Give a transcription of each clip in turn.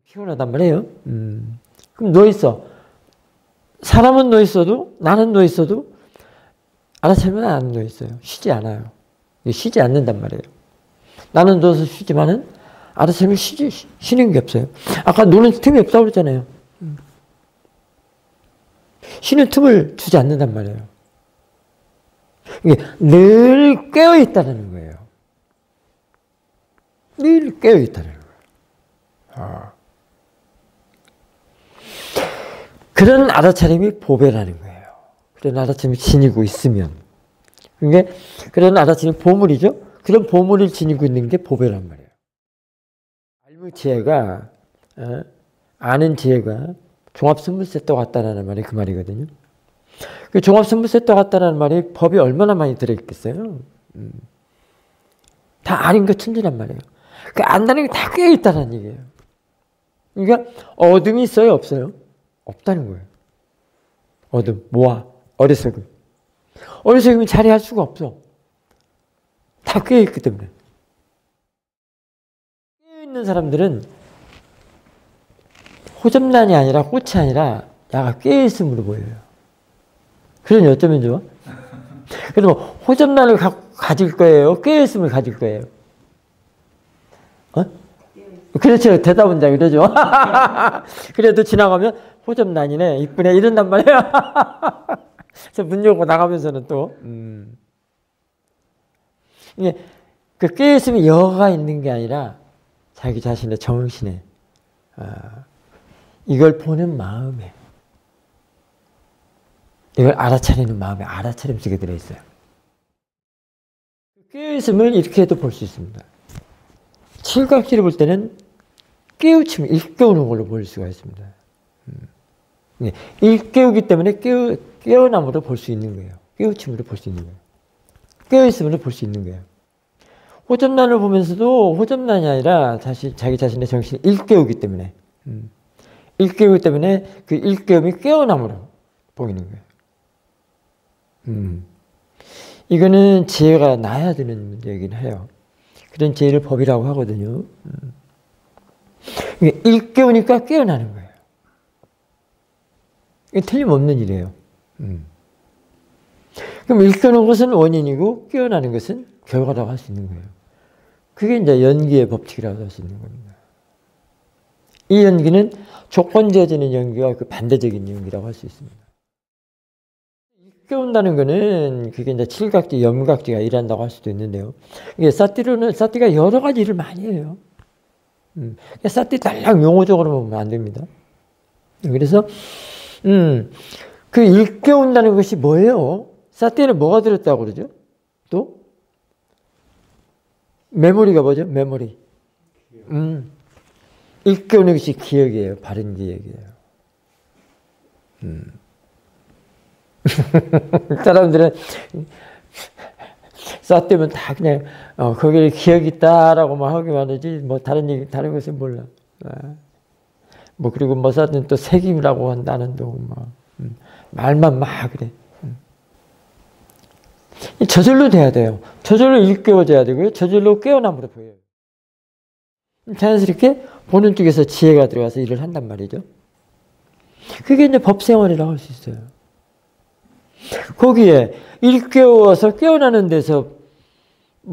피곤하단 말이에요. 그럼 누워있어. 사람은 누워있어도, 나는 누워있어도, 알아차리면 안 누워있어요. 쉬지 않아요. 쉬지 않는단 말이에요. 나는 누워서 쉬지만은, 알아차리면 쉬는 게 없어요. 아까 노는 틈이 없다고 그랬잖아요. 쉬는 틈을 주지 않는단 말이에요. 이게 늘 깨어있다는 거예요. 늘 깨어있다는 거예요. 그런 알아차림이 보배라는 거예요. 그런 알아차림이 지니고 있으면. 그러니까 그런 알아차림이 보물이죠. 그런 보물을 지니고 있는 게 보배란 말이에요. 알무 지혜가, 아는 지혜가 종합선물세트 같다라는 말이 그 말이거든요. 그 종합선물세트 같다라는 말이 법이 얼마나 많이 들어있겠어요? 다 아는 게 천지란 말이에요. 그 안다는 게 다 꽤 있다는 얘기예요. 그러니까 어둠이 있어요? 없어요? 없다는 거예요. 어둠, 모아, 어리석음. 어리석음이 자리할 수가 없어. 다 꽤 있기 때문에. 깨어 있는 사람들은 호접란이 아니라 꽃이 아니라 야가 깨어 있음으로 보여요. 그러니 어쩌면 좋아? 그럼 호접란을 가질 거예요? 깨어 있음을 가질 거예요? 그렇죠. 대답은 잘 그러죠. 그래도 지나가면 호접란이네, 이쁘네, 이런단 말이에요. 문 열고 나가면서는 또. 이게 그 깨어있음이 여가 있는 게 아니라 자기 자신의 정신에, 이걸 보는 마음에, 이걸 알아차리는 마음에 알아차림 속에 들어있어요. 깨어있음을 이렇게 해도 볼 수 있습니다. 칠각지를 볼 때는 깨우침을 일깨우는 걸로 볼 수가 있습니다. 일깨우기 때문에 깨어남으로 볼 수 있는 거예요. 깨우침으로 볼 수 있는 거예요. 깨어있음으로 볼 수 있는 거예요. 호접란을 보면서도 호접란이 아니라 자기 자신의 정신을 일깨우기 때문에, 일깨우기 때문에 그 일깨움이 깨어남으로 보이는 거예요. 이거는 지혜가 나야 되는 문제이긴 해요. 그런 지혜를 법이라고 하거든요. 일깨우니까 깨어나는 거예요. 이게 틀림없는 일이에요. 그럼 일깨우는 것은 원인이고 깨어나는 것은 결과라고 할 수 있는 거예요. 그게 이제 연기의 법칙이라고 할 수 있는 겁니다. 이 연기는 조건지어지는 연기와 그 반대적인 연기라고 할 수 있습니다. 일깨운다는 거는 그게 이제 칠각지, 염각지가 일한다고 할 수도 있는데요. 이게 사띠가 여러 가지 일을 많이 해요. 사띠 달랑 용어적으로 보면 안 됩니다. 그래서 그 일깨운다는 것이 뭐예요? 사띠에는 뭐가 들었다고 그러죠? 또 메모리가 뭐죠? 메모리. 일깨우는 것이 기억이에요. 바른 기억이에요. 사람들은 사띠면 다 그냥 거기에 기억이 있다라고만 하기만 하지 뭐 다른 것은 몰라. 뭐 그리고 뭐 사띠는 또 색임이라고 한다는 둥 뭐 말만 막 그래. 저절로 돼야 돼요. 저절로 일깨워져야 되고요. 저절로 깨어남으로 보여요. 자연스럽게 보는 쪽에서 지혜가 들어가서 일을 한단 말이죠. 그게 이제 법생활이라고 할 수 있어요. 거기에 일깨워서 깨어나는 데서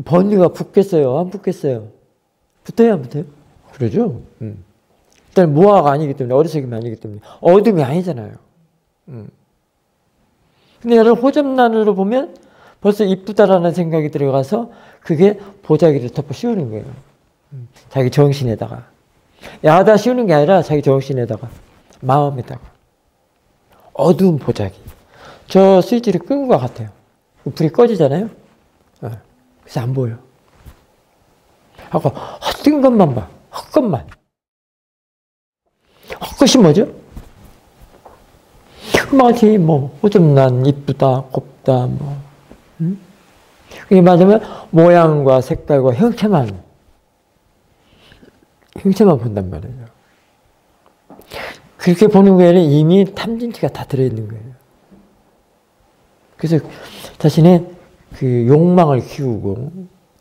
번뇌가 붙겠어요? 안 붙겠어요? 붙어요? 안 붙어요? 그러죠. 일단 무아가 아니기 때문에, 어리석임이 아니기 때문에, 어둠이 아니잖아요. 근데 여러분 호접란으로 보면 벌써 이쁘다라는 생각이 들어가서 그게 보자기를 덮어 씌우는 거예요. 자기 정신에다가. 야다 씌우는 게 아니라 자기 정신에다가, 마음에다가. 어두운 보자기. 저 스위치를 끈 것 같아요. 불이 꺼지잖아요. 그래서 안 보여. 하고 헛뜬 것만 봐. 헛것만. 헛것이 뭐죠? 마치 뭐 호접란 이쁘다, 곱다 뭐. 그게 맞으면 모양과 색깔과 형체만 본단 말이에요. 그렇게 보는 거에는 이미 탐진치가 다 들어있는 거예요. 그래서 자신의 그 욕망을 키우고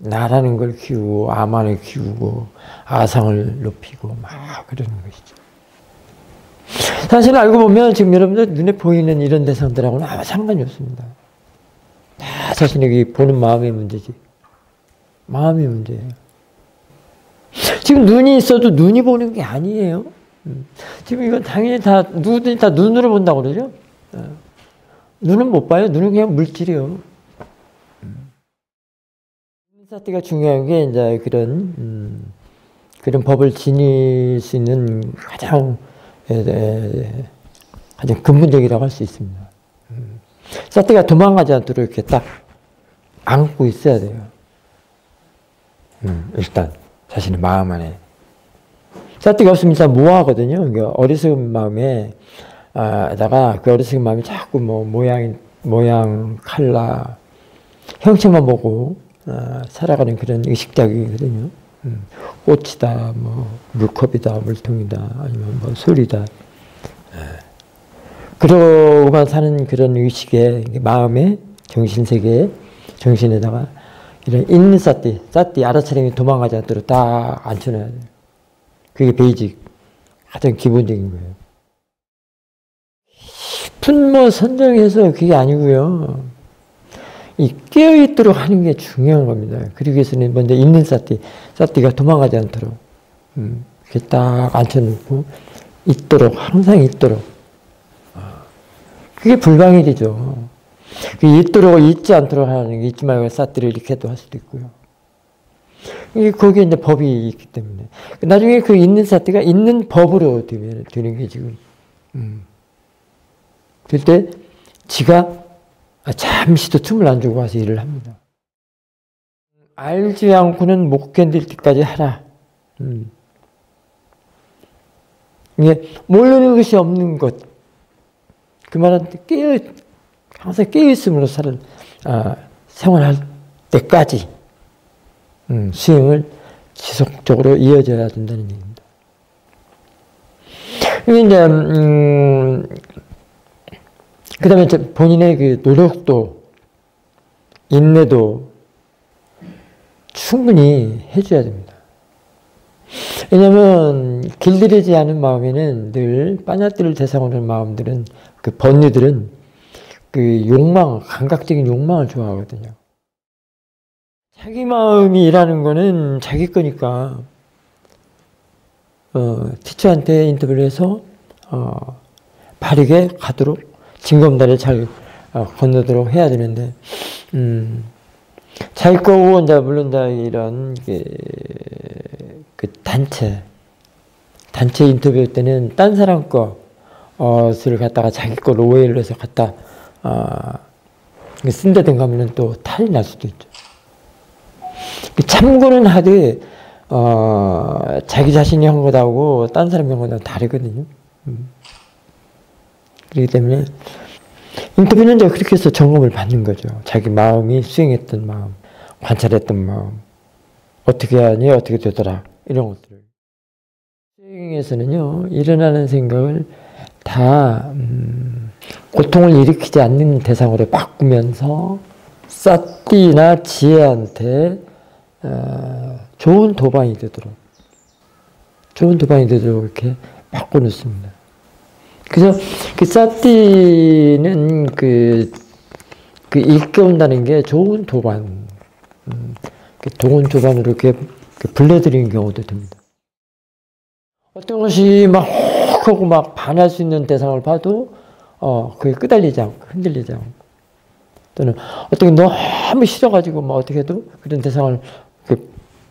나라는 걸 키우고 아만을 키우고 아상을 높이고 막 그러는 것이죠. 사실 알고 보면 지금 여러분들 눈에 보이는 이런 대상들하고는 아무 상관이 없습니다. 다 자신에게 보는 마음의 문제지. 마음의 문제예요. 지금 눈이 있어도 눈이 보는 게 아니에요. 지금 이건 당연히 다 누구든지 다 눈으로 본다고 그러죠. 눈은 못 봐요. 눈은 그냥 물질이요. 인사티가 중요한 게 이제 그런 법을 지닐 수 있는 가장 근본적이라고 할 수 있습니다. 사티가 도망가지 않도록 이렇게 딱 안고 있어야 돼요. 일단 자신의 마음 안에. 사티가 없으면 진짜 모호하거든요. 그러니까 어리석은 마음에 다가 그 어리석은 마음이 자꾸 뭐 모양, 컬러, 형체만 보고 살아가는 그런 의식작이거든요. 꽃이다, 뭐 물컵이다, 물통이다, 아니면 뭐 술이다. 그러고만 사는 그런 의식에 마음에 정신세계에 정신에다가 이런 있는 사티 알아차림이 도망가지 않도록 딱 앉혀놔야 돼요. 그게 베이직 가장 기본적인 거예요. 깊은 뭐 선정해서 그게 아니고요. 이 깨어있도록 하는 게 중요한 겁니다. 그러기 위해서는 먼저 있는 사티가 도망가지 않도록 이렇게 딱 앉혀놓고 있도록 항상 있도록. 그게 불방일이죠. 있도록 있지 않도록 하는 게 있지 말고 사티를 이렇게도 할 수도 있고요. 거기에 이제 법이 있기 때문에 나중에 그 있는 사티가 있는 법으로 되는 게 지금 될 때 지가 잠시도 틈을 안 주고 와서 일을 합니다. 알지 않고는 못 견딜 때까지 하라. 이게 모르는 것이 없는 것. 그 말은 항상 깨어있음으로 생활할 때까지 수행을 지속적으로 이어져야 된다는 얘기입니다. 이제 그 다음에 본인의 그 노력도 인내도 충분히 해줘야 됩니다. 왜냐하면 길들이지 않은 마음에는 늘 빠냐띠를 대상으로 하는 마음들은 그 번뇌들은 그 욕망, 감각적인 욕망을 좋아하거든요. 자기 마음이 일하는 거는 자기 거니까 티처한테 인터뷰를 해서 바르게 가도록 징검다리를 잘 건너도록 해야 되는데 자기 거고 이제 물론 이런 그 단체 인터뷰 때는 딴 사람 것을 갖다가 자기 거로 오해를 해서 갖다 쓴다든가 하면 또 탈이 날 수도 있죠. 참고는 하되 자기 자신이 한 것하고 딴 사람이 한 것하고 다르거든요. 그렇기 때문에 인터뷰는 이제 그렇게 해서 점검을 받는 거죠. 자기 마음이 수행했던 마음, 관찰했던 마음, 어떻게 하니 어떻게 되더라 이런 것들을. 수행에서는요 일어나는 생각을 다 고통을 일으키지 않는 대상으로 바꾸면서 사띠나 지혜한테 좋은 도반이 되도록 이렇게 바꿔놓습니다. 그래서 그 사띠는 일깨운다는 게 좋은 도반, 좋은 도반으로 이렇게 불러들이는 경우도 됩니다. 어떤 것이 막 혹하고 막 반할 수 있는 대상을 봐도 그게 끄달리지 않고 흔들리지 않고 또는 어떤 게 너무 싫어가지고 뭐 어떻게 해도 그런 대상을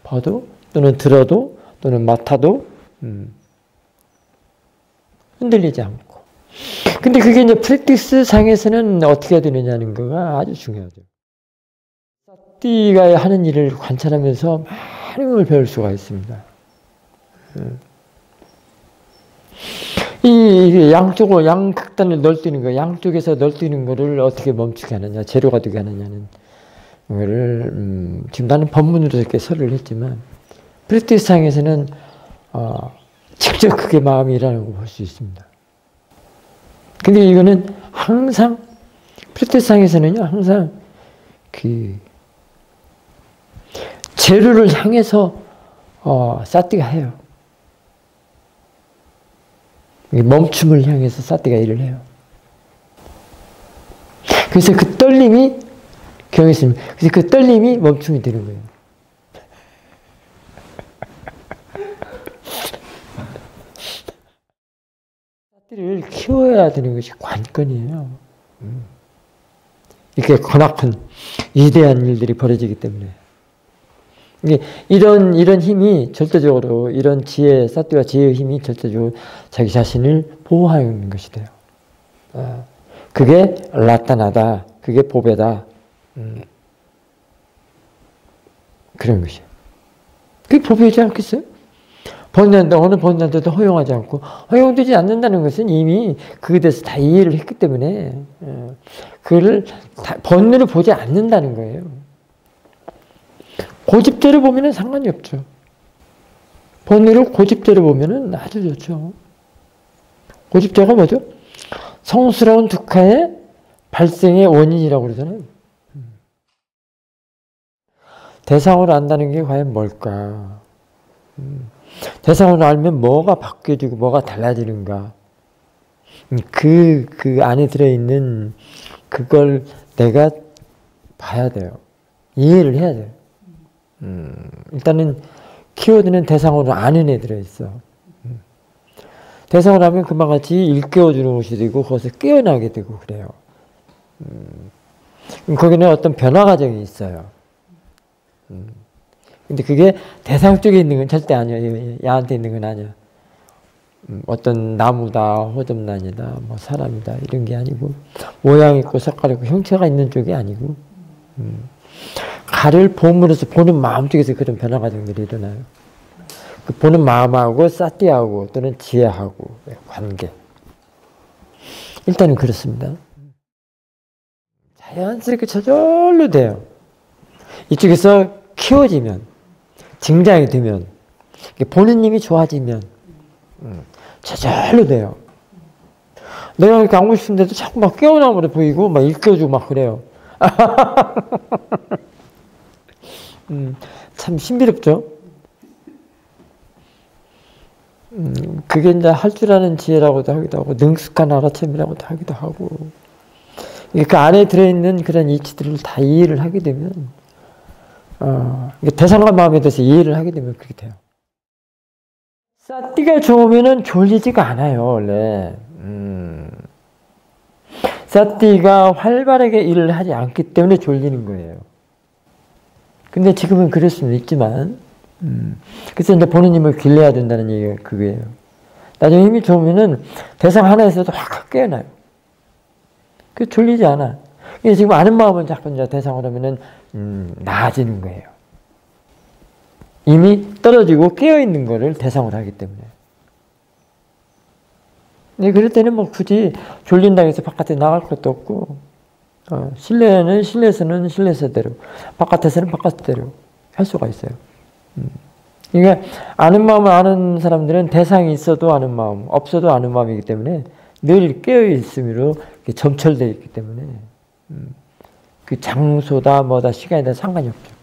봐도 또는 들어도 또는 맡아도 흔들리지 않고. 근데 그게 이제 프랙티스 상에서는 어떻게 해야 되느냐는 거가 아주 중요하죠. 사띠가 하는 일을 관찰하면서 많은 걸 배울 수가 있습니다. 이 양쪽으로 양극단을 널뛰는 거, 양쪽에서 널뛰는 거를 어떻게 멈추게 하느냐, 재료가 되게 하느냐는 거를 지금 나는 법문으로 이렇게 설을 했지만 프랙티스 상에서는 직접 그게 마음이 일하는 걸 볼 수 있습니다. 근데 이거는 항상 프랙티스 상에서는요 항상 재료를 향해서 사띠가 해요. 멈춤을 향해서 사띠가 일을 해요. 그래서 그 떨림이 경외심입니다. 그래서 그 떨림이 멈춤이 되는 거예요. 사띠를 키워야 되는 것이 관건이에요. 이렇게 크나큰 위대한 일들이 벌어지기 때문에. 이런 힘이 절대적으로, 이런 지혜, 사띠와 지혜의 힘이 절대적으로 자기 자신을 보호하는 것이 돼요. 그게 라타나다. 그게 보배다. 그런 것이에요. 그게 보배지 않겠어요? 어느 번뇌한테도 허용하지 않고, 허용되지 않는다는 것은 이미 그에 대해서 다 이해를 했기 때문에, 그거를 번뇌를 보지 않는다는 거예요. 고집대로 보면은 상관이 없죠. 번뇌를 고집대로 보면은 아주 좋죠. 고집대가 뭐죠? 성스러운 득하의 발생의 원인이라고 그러잖아요. 대상으로 안다는 게 과연 뭘까? 대상으로 알면 뭐가 바뀌어지고 뭐가 달라지는가? 그 안에 들어있는 그걸 내가 봐야 돼요. 이해를 해야 돼요. 일단은 키워드는 대상으로 아는 애 들어있어. 대상으로 하면 금방 같이 일깨워주는 것이 되고 거기서 깨어나게 되고 그래요. 거기는 어떤 변화 과정이 있어요. 근데 그게 대상 쪽에 있는 건 절대 아니에요. 야한테 있는 건 아니야. 어떤 나무다, 호접란이다, 뭐 사람이다 이런 게 아니고 모양 있고 색깔 있고 형체가 있는 쪽이 아니고 가를 봄으로써 보는 마음 쪽에서 그런 변화 과정들이 일어나요. 그 보는 마음하고 사띠하고 또는 지혜하고 관계. 일단은 그렇습니다. 자연스럽게 저절로 돼요. 이쪽에서 키워지면, 증장이 되면, 보는 힘이 좋아지면 저절로 돼요. 내가 이렇게 안고 싶은데도 자꾸 막 깨어나버려 보이고 막 일깨워주고 막 그래요. 참 신비롭죠? 그게 이제 할 줄 아는 지혜라고도 하기도 하고, 능숙한 알아챔이라고도 하기도 하고, 그 안에 들어있는 그런 이치들을 다 이해를 하게 되면, 대상과 마음에 대해서 이해를 하게 되면 그렇게 돼요. 사띠가 좋으면은 졸리지가 않아요, 원래. 사띠가 활발하게 일을 하지 않기 때문에 졸리는 거예요. 근데 지금은 그럴 수는 있지만, 그래서 이제 보는 힘을 길러야 된다는 얘기가 그거예요. 나중에 힘이 좋으면은 대상 하나에서도 확 깨어나요. 그 졸리지 않아. 지금 아는 마음은 자꾸 이제 대상으로 하면은, 나아지는 거예요. 이미 떨어지고 깨어있는 거를 대상으로 하기 때문에. 근데 그럴 때는 뭐 굳이 졸린다고 해서 바깥에 나갈 것도 없고, 실내는 실내에서는 실내에서대로, 바깥에서는 바깥대로 할 수가 있어요. 그러니까 아는 마음을 아는 사람들은 대상이 있어도 아는 마음, 없어도 아는 마음이기 때문에 늘 깨어있음으로 점철되어 있기 때문에 그 장소다 뭐다 시간이다 상관이 없죠.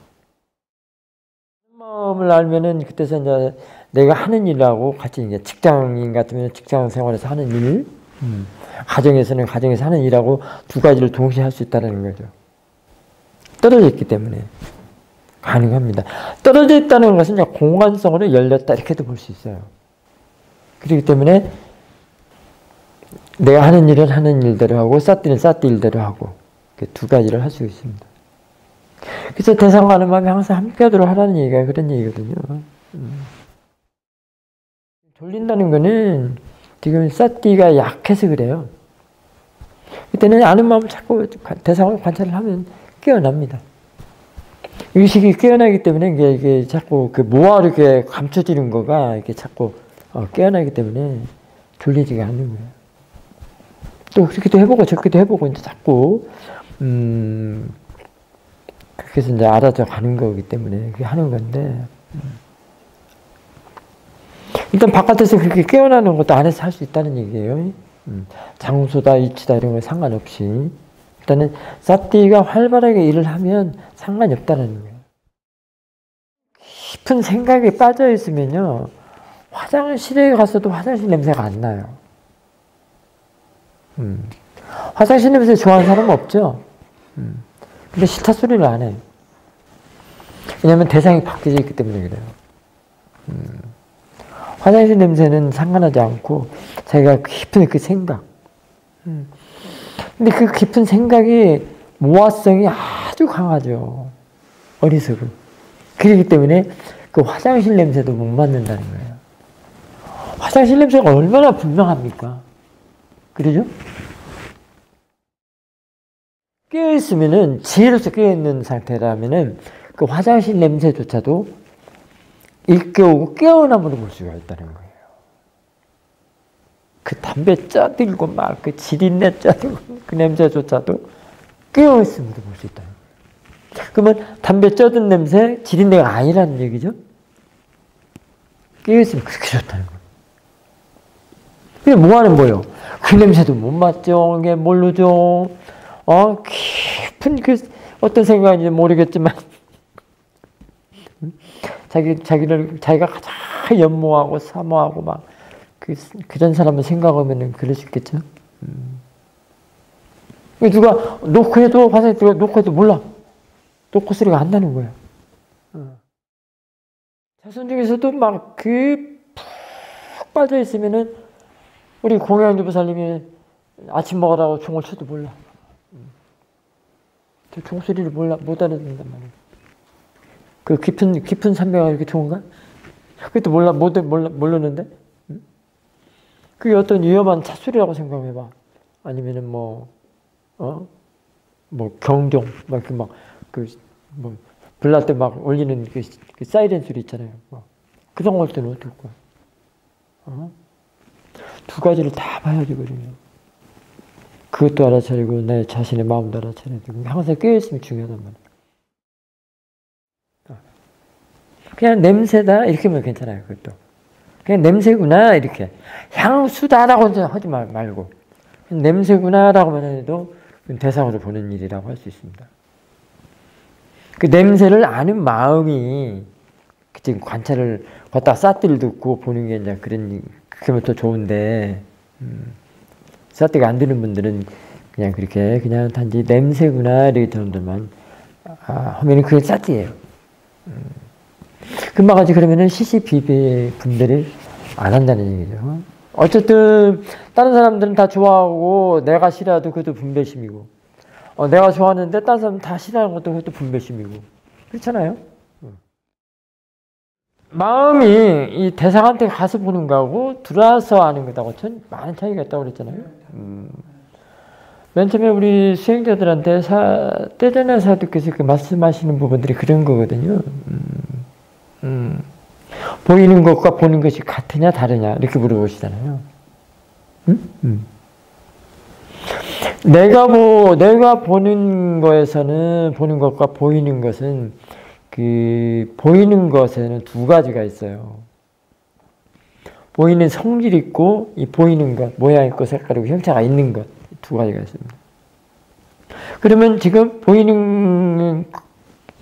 마음을 알면은 그때서 이제 내가 하는 일하고 같이 이제 직장인 같으면 직장 생활에서 하는 일, 가정에서는 가정에서 하는 일하고 두 가지를 동시에 할 수 있다는 거죠. 떨어져 있기 때문에 가능합니다. 떨어져 있다는 것은 이제 공간성으로 열렸다 이렇게도 볼 수 있어요. 그렇기 때문에 내가 하는 일은 하는 일대로 하고 사띠는 사띠 일대로 하고 두 가지를 할 수 있습니다. 그래서 대상과 아는 마음이 항상 함께하도록 하라는 얘기가 그런 얘기거든요. 졸린다는 거는 지금 사띠가 약해서 그래요. 그때는 아는 마음을 자꾸 대상을 관찰을 하면 깨어납니다. 의식이 깨어나기 때문에 이게 자꾸 그 모아 이렇게 감춰지는 거가 이렇게 자꾸 깨어나기 때문에 졸리지가 않는 거예요. 또 그렇게도 해보고 저렇게도 해보고 이제 자꾸 그래서 이제 알아져 가는 거기 때문에 그게 하는 건데 일단 바깥에서 그렇게 깨어나는 것도 안에서 할 수 있다는 얘기예요. 장소다 위치다 이런 거 상관없이 일단은 사띠가 활발하게 일을 하면 상관이 없다는 거예요. 깊은 생각에 빠져 있으면요, 화장실에 가서도 화장실 냄새가 안 나요. 화장실 냄새 좋아하는 사람은 없죠. 근데 싫다 소리를 안 해요. 왜냐하면 대상이 바뀌어 있기 때문에 그래요. 화장실 냄새는 상관하지 않고 자기가 깊은 그 생각. 근데 그 깊은 생각이 모화성이 아주 강하죠. 어리석은. 그렇기 때문에 그 화장실 냄새도 못 맡는다는 거예요. 화장실 냄새가 얼마나 분명합니까? 그러죠? 깨어있으면은, 지혜로서 깨어있는 상태라면은 그 화장실 냄새조차도 일깨우고 깨어남으로 볼 수가 있다는 거예요. 그 담배 쪄들고 막 그 지린내 쪄들고 그 냄새조차도 깨어있음으로 볼 수 있다는 거예요. 그러면 담배 쪄든 냄새, 지린내가 아니라는 얘기죠? 깨어있으면 그렇게 좋다는 거예요. 그게 뭐하는 거예요? 그 냄새도 못 맡죠. 이게 모르죠. 깊은 그 어떤 생각인지 모르겠지만 자기가 가장 연모하고 사모하고 막 그런 사람을 생각하면은 그럴 수 있겠죠. 누가 노크해도 화장실 들어가 노크해도 몰라. 노크 소리가 안 나는 거예요. 자손 중에서도 막 푹 빠져 있으면은 우리 공양 유부살님이 아침 먹으라고 종을 쳐도 몰라. 저 종소리를 못 알아듣는단 말이에요. 그 깊은 산배가 이렇게 좋은가? 그것도 모르는데? 그게 어떤 위험한 찻소리라고 생각해봐. 아니면은 경종, 불날 때 막 울리는 그 사이렌 소리 있잖아요. 그런 걸 때는 어떨 거야? 두 가지를 다 봐야 되거든요. 그것도 알아차리고 내 자신의 마음도 알아차려야 되고 항상 깨어있음이 중요하단 말이에요. 그냥 냄새다 이렇게 하면 괜찮아요. 그것도 그냥 냄새구나 이렇게 향수다라고 하지 말고 냄새구나라고만 해도 대상으로 보는 일이라고 할 수 있습니다. 그 냄새를 아는 마음이 지금 관찰을 걷다 쌌띠를 듣고 보는 게 이제 그러면 더 좋은데 쌌띠가 안 드는 분들은 그냥 그렇게 그냥 단지 냄새구나 이렇게 정도만 하면은 그게 쌌띠예요. 금방까지 그러면은 시시비비 분들이 안 한다는 얘기죠. 어쨌든 다른 사람들은 다 좋아하고 내가 싫어도 그것도 분별심이고 내가 좋아하는데 다른 사람 다 싫어하는 것도 그것도 분별심이고 그렇잖아요. 마음이 이 대상한테 가서 보는 거하고 들어와서 아는 것하고 많은 차이가 있다고 그랬잖아요. 맨 처음에 우리 수행자들한테 떼전의 사두께서 말씀하시는 부분들이 그런 거거든요. 보이는 것과 보는 것이 같으냐 다르냐 이렇게 물어보시잖아요. 내가 보는 거에서는 보는 것과 보이는 것은 보이는 것에는 두 가지가 있어요. 보이는 성질이 있고 이 보이는 것 모양 있고 색깔이고 형체가 있는 것 두 가지가 있습니다. 그러면 지금 보이는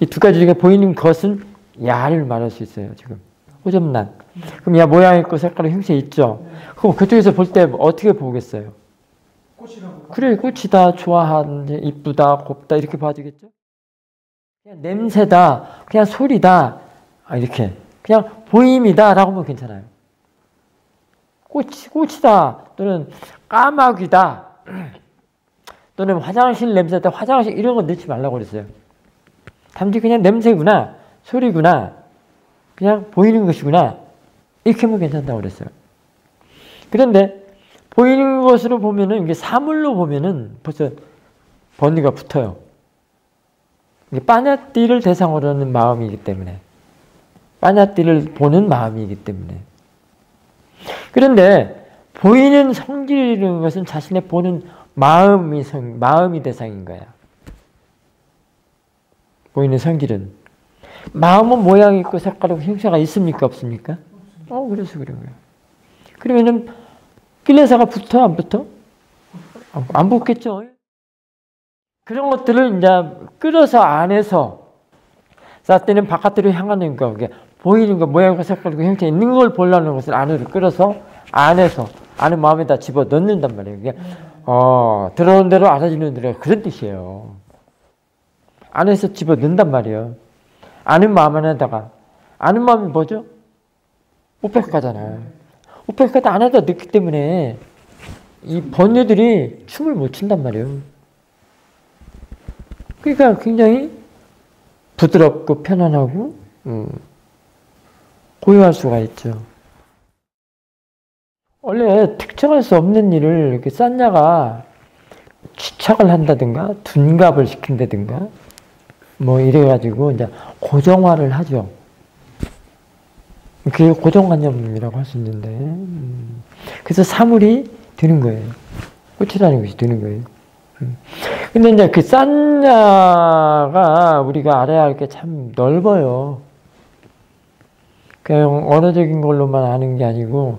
이 두 가지 중에 보이는 것은 야를 말할 수 있어요. 지금 호접난. 그럼 야 모양 있고 색깔이 형체 있죠. 그럼 그쪽에서 볼 때 어떻게 보겠어요? 그래 꽃이다, 좋아하는데 이쁘다, 곱다 이렇게 봐주겠죠. 그냥 냄새다, 그냥 소리다 이렇게 그냥 보임이다라고 하면 괜찮아요. 꽃이다 또는 까마귀다 또는 화장실 냄새다, 화장실 이런 거 넣지 말라고 그랬어요. 단지 그냥 냄새구나, 소리구나, 그냥 보이는 것이구나 이렇게 하면 괜찮다고 그랬어요. 그런데 보이는 것으로 보면은 이게 사물로 보면은 벌써 번뇌가 붙어요. 이게 빠냐띠를 대상으로 하는 마음이기 때문에 빠냐띠를 보는 마음이기 때문에 그런데 보이는 성질이라는 것은 자신의 보는 마음이 대상인 거야. 보이는 성질은 마음은 모양이 있고 색깔이고 형체가 있습니까 없습니까? 그래서 그런 거예요. 그러면은 kilesа가 붙어 안 붙어? 안 붙겠죠. 그런 것들을 이제 끌어서 안에서 쌌때는 바깥으로 향하는 거, 보이는 거, 모양과 색깔과 형태 있는 걸 보려는 것을 안으로 끌어서 안에서, 아는 마음에다 집어 넣는단 말이에요. 그게, 들어온 대로 알아주는 대로 그런 뜻이에요. 안에서 집어 넣는단 말이에요. 아는 마음 안에다가. 아는 마음이 뭐죠? 우페카잖아요. 우페카도 안에다 넣기 때문에 이 번뇌들이 춤을 못 춘단 말이에요. 그러니까 굉장히 부드럽고 편안하고 고요할 수가 있죠. 원래 특정할 수 없는 일을 이렇게 싼냐가 취착을 한다든가 둔갑을 시킨다든가 뭐 이래가지고 이제 고정화를 하죠. 그게 고정관념이라고 할 수 있는데 그래서 사물이 되는 거예요. 꽃이라는 것이 되는 거예요. 근데 이제 그 싼냐가 우리가 알아야 할 게 참 넓어요. 그냥 언어적인 걸로만 아는 게 아니고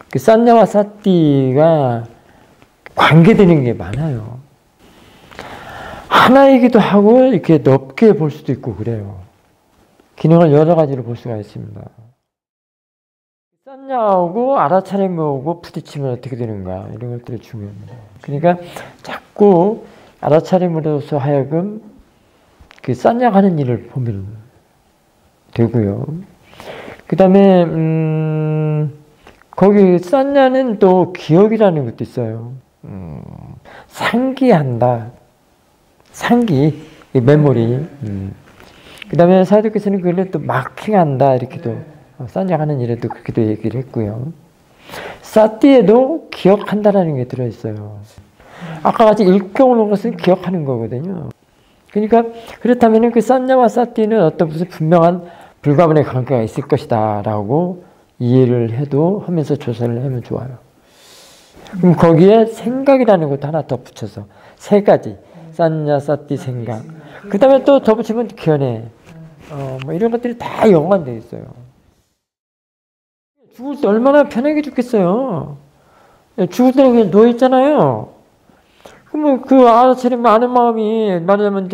그 싼냐와 싸띠가 관계되는 게 많아요. 하나이기도 하고 이렇게 넓게 볼 수도 있고 그래요. 기능을 여러 가지로 볼 수가 있습니다. 싼냐하고 알아차림하고 부딪히면 어떻게 되는가 이런 것들이 중요합니다. 그러니까 자꾸 알아차림으로서 하여금 그 싼냐 하는 일을 보면 되고요. 그 다음에 거기 싼냐는 또 기억이라는 것도 있어요. 상기한다. 상기, 메모리. 그 다음에 사도께서는 그걸 또 마킹한다 이렇게도 싼냐 하는 일에도 그렇게도 얘기를 했고요. 싸띠에도 기억한다라는 게 들어있어요. 아까 같이 읽혀오는 것은 기억하는 거거든요. 그러니까 그렇다면 그 싼냐와 싸띠는 어떤 무슨 분명한 불가분의 관계가 있을 것이다 라고 이해를 해도 하면서 조사를 하면 좋아요. 그럼 거기에 생각이라는 것도 하나 더 붙여서 세 가지 싼냐 싸띠 생각 그 다음에 또 더 붙이면 견해 뭐 이런 것들이 다 연관되어 있어요. 죽을 때 얼마나 편하게 죽겠어요. 죽을 때는 그냥 누워있잖아요. 그러면 그 알아차림 아는 마음이 말하자면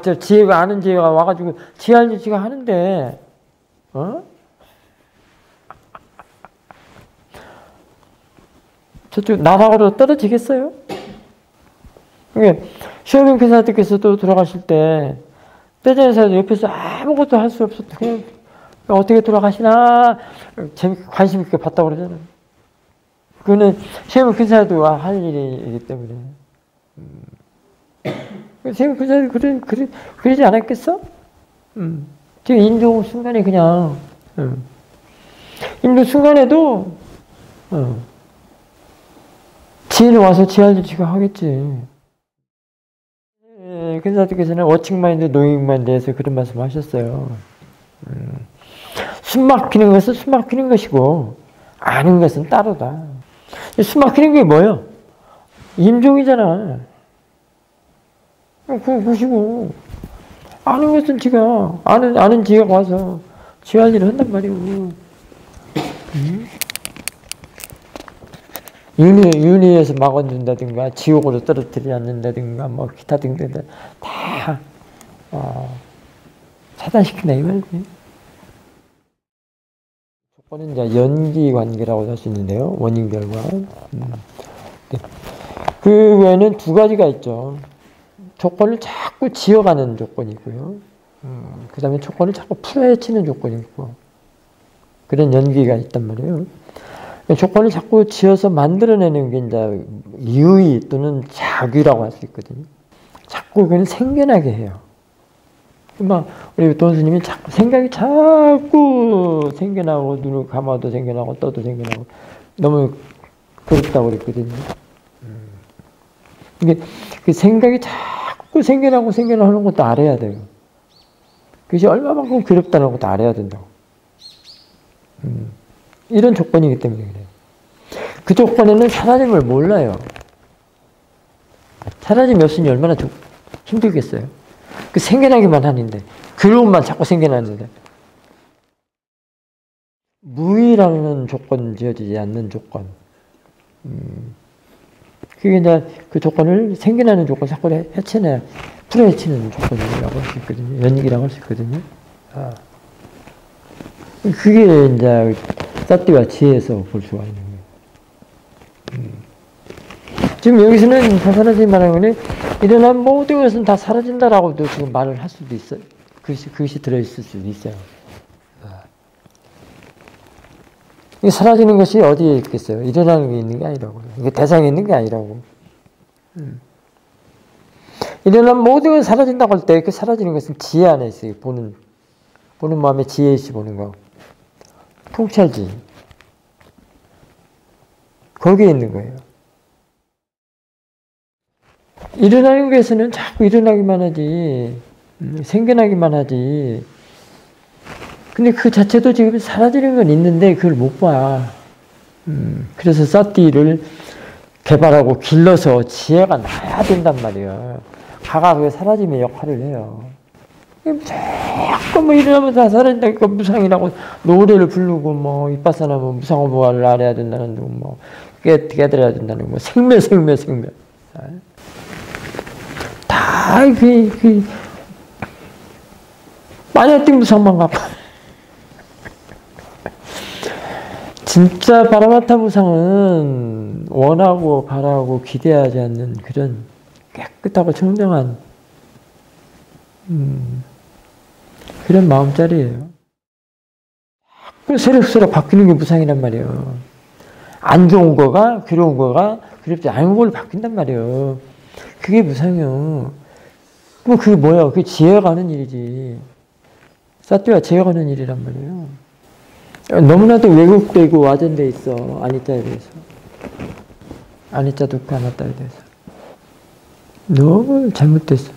저 지혜가 아는 지혜가 와가지고 지혜할 일 지가 하는데 저쪽 나락으로 떨어지겠어요? 시어명 교사님께서도 돌아가실 때 떼전에서 옆에서 아무것도 할 수 없었고 그냥 어떻게 돌아가시나 관심 있게 봤다고 그러잖아요. 그거는 시어명 교사도 할 일이기 때문에 시어명 교사도 그러지 않았겠어? 지금 인도 순간에 그냥 인도 순간에도 지혜는 와서 지혜할 일 지가 하겠지. 근사님께서는 워칭 마인드, 노잉 마인드에서 그런 말씀 하셨어요. 숨 막히는 것은 숨 막히는 것이고 아는 것은 따로다. 숨 막히는 게 뭐예요? 임종이잖아. 그것이고 아는 것은 지가 아는 지가 와서 지할 일을 한단 말이고 윤회에서 막아준다든가 지옥으로 떨어뜨리지 않는다든가 뭐 기타 등등 다 차단시킨다 이 말이지. 조건은 이제 연기 관계라고 할 수 있는데요. 원인 결과. 그 외에는 두 가지가 있죠. 조건을 자꾸 지어가는 조건이 있고요. 그 다음에 조건을 자꾸 풀어헤치는 조건이 있고 그런 연기가 있단 말이에요. 조건을 자꾸 지어서 만들어내는 게 이제 유의 또는 자귀라고 할 수 있거든요. 자꾸 그건 생겨나게 해요. 막 우리 돈스님이 자꾸 생각이 자꾸 생겨나고 눈을 감아도 생겨나고 떠도 생겨나고 너무 그렇다고 그랬거든요. 이게 그 생각이 자꾸 생겨나고 생겨나는 것도 알아야 돼요. 그것이 얼마만큼 괴롭다는 것도 알아야 된다고. 이런 조건이기 때문에 그래요. 그 조건에는 사라짐을 몰라요. 사라짐이 없으니 얼마나 힘들겠어요. 그 생겨나기만 하는데 그것만 자꾸 생겨나는데 무의라는 조건 지어지지 않는 조건 그게 이제 그 조건을 생겨나는 조건 자꾸 해치는 풀어헤치는 조건이라고 할 수 있거든요. 연기라고 할 수 있거든요. 그게 이제 사띠와 지혜에서 볼 수가 있는 거예요. 지금 여기서는 사사라지 말하는 거는 일어난 모든 것은 다 사라진다라고도 지금 말을 할 수도 있어요. 그것이 들어있을 수도 있어요. 이 사라지는 것이 어디에 있겠어요? 일어나는 게 있는 게 아니라고. 이게 대상에 있는 게 아니라고. 일어난 모든 것이 사라진다고 할 때 그 사라지는 것은 지혜 안에 있어요. 보는 마음에 지혜 있이 보는 거. 통찰지. 거기에 있는 거예요. 일어나는 것에서는 자꾸 일어나기만 하지, 생겨나기만 하지. 근데 그 자체도 지금 사라지는 건 있는데 그걸 못 봐. 그래서 사띠를 개발하고 길러서 지혜가 나야 된단 말이에요. 가가 그 사라짐의 역할을 해요. 자꾸 뭐 일어나면 다 사라진다니까 무상이라고 노래를 부르고 뭐 윗바사나 뭐 무상호보화를 알아야 된다는 둥 뭐 깨달아야 된다는 뭐 생명 다 만약에 무상만 갖고 진짜 파라마타 무상은 원하고 바라고 기대하지 않는 그런 깨끗하고 청정한 그런 마음자리예요. 새록새록 바뀌는 게 무상이란 말이에요. 안 좋은 거가 괴로운 거가 그립지 않은 걸로 바뀐단 말이에요. 그게 무상이요. 그럼 그게 뭐야? 그게 지혜가 하는 일이지. 사띠와 지혜가 하는 일이란 말이에요. 너무나도 왜곡되고 와전돼 있어. 아니자에 대해서. 아니자 두카 아나타에 대해서. 너무 잘못됐어.